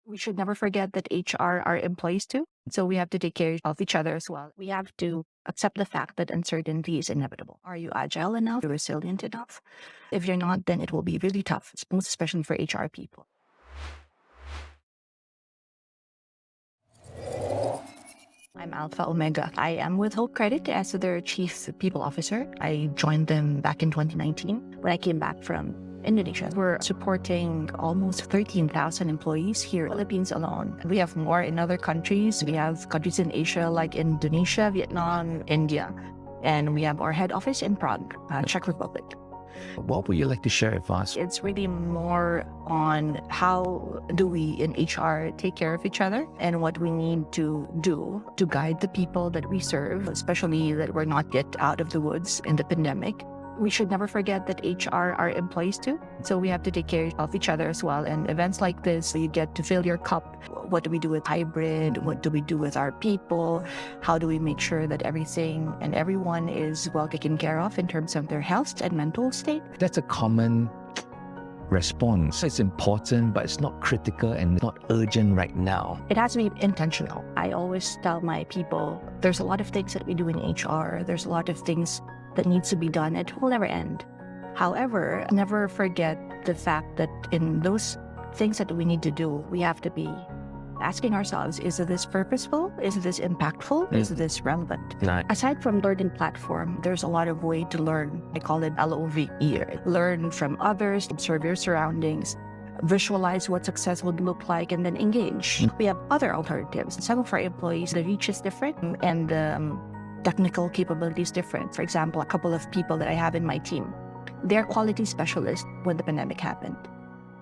We should never forget that HR are employees too. So we have to take care of each other as well. We have to accept the fact that uncertainty is inevitable. Are you agile enough? Resilient enough? If you're not, then it will be really tough, most especially for HR people. I'm Alpha Omega. I am with Hope Credit as their Chief People Officer. I joined them back in 2019 when I came back from Indonesia. We're supporting almost 13,000 employees here in the Philippines alone. We have more in other countries. We have countries in Asia like Indonesia, Vietnam, India. And we have our head office in Prague, Czech Republic. What would you like to share with us? It's really more on how do we in HR take care of each other and what we need to do to guide the people that we serve, especially that we're not yet out of the woods in the pandemic. We should never forget that HR are employees too. So we have to take care of each other as well. And events like this, you get to fill your cup. What do we do with hybrid? What do we do with our people? How do we make sure that everything and everyone is well taken care of in terms of their health and mental state? That's a common response. It's important, but it's not critical and not urgent right now. It has to be intentional. I always tell my people, there's a lot of things that we do in HR. There's a lot of things that needs to be done. It will never end. However, never forget the fact that in those things that we need to do, we have to be asking ourselves, is this purposeful? Is this impactful? Is this relevant? Right. Aside from learning platform, there's a lot of way to learn. I call it LOVE. Learn from others, observe your surroundings, visualize what success would look like, and then engage. We have other alternatives. Some of our employees, the reach is different and the technical capabilities different. For example, a couple of people that I have in my team, they're quality specialists when the pandemic happened.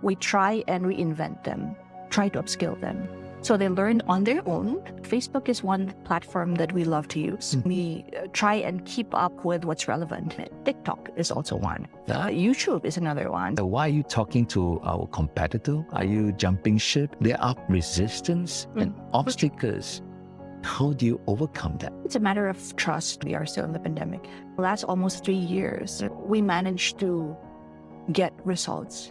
We try and reinvent them, try to upskill them. So they learned on their own. Facebook is one platform that we love to use. We try and keep up with what's relevant. TikTok is also one. YouTube is another one. Why are you talking to our competitor? Are you jumping ship? There are resistance and obstacles. How do you overcome that? It's a matter of trust. We are still in the pandemic. The last almost 3 years, we managed to get results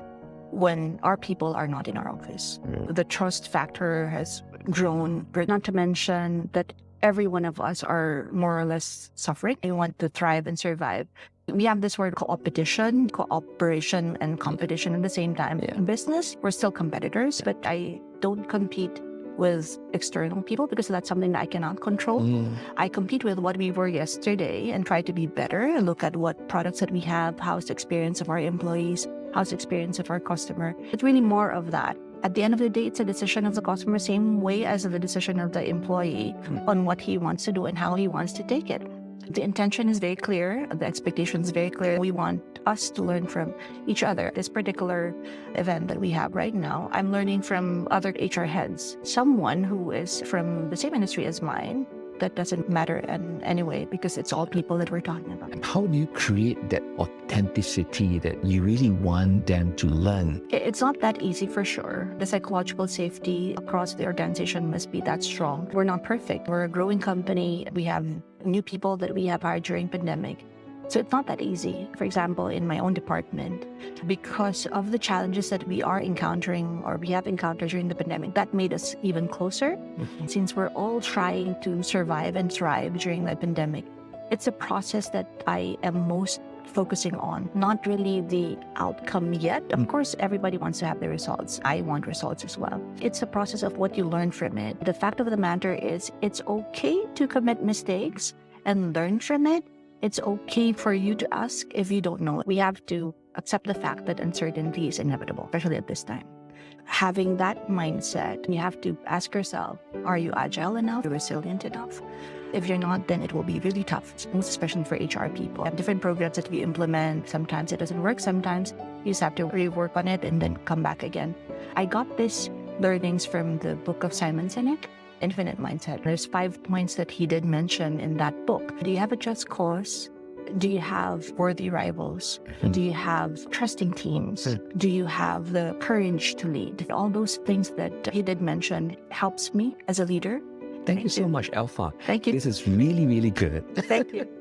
when our people are not in our office. The trust factor has grown, not to mention that every one of us are more or less suffering. We want to thrive and survive. We have this word cooperation, cooperation, and competition at the same time. In business, we're still competitors, but I don't compete with external people because that's something that I cannot control. I compete with what we were yesterday and try to be better and look at what products that we have, how's the experience of our employees, how's the experience of our customer. It's really more of that. At the end of the day, it's a decision of the customer, same way as the decision of the employee on what he wants to do and how he wants to take it. The intention is very clear. The expectation is very clear. We want us to learn from each other. This particular event that we have right now, I'm learning from other HR heads. Someone who is from the same industry as mine, that doesn't matter in any way because it's all people that we're talking about. How do you create that authenticity that you really want them to learn? It's not that easy for sure. The psychological safety across the organization must be that strong. We're not perfect. We're a growing company. We have new people that we have hired during pandemic. So it's not that easy. For example, in my own department, because of the challenges that we are encountering or we have encountered during the pandemic, that made us even closer. Since we're all trying to survive and thrive during the pandemic, it's a process that I am most focusing on, not really the outcome yet. Of course, everybody wants to have the results. I want results as well. It's a process of what you learn from it. The fact of the matter is it's okay to commit mistakes and learn from it. It's okay for you to ask if you don't know. We have to accept the fact that uncertainty is inevitable, especially at this time. Having that mindset, you have to ask yourself, are you agile enough? Resilient enough? If you're not, then it will be really tough, most especially for HR people. We have different programs that we implement. Sometimes it doesn't work. Sometimes you just have to rework on it and then come back again. I got this learnings from the book of Simon Sinek, Infinite Mindset. There's 5 points that he did mention in that book. Do you have a just cause? Do you have worthy rivals? Do you have trusting teams? Do you have the courage to lead? All those things that he did mention helps me as a leader. Thank you so much, Alpha. Thank you. This is really, really good. Thank you.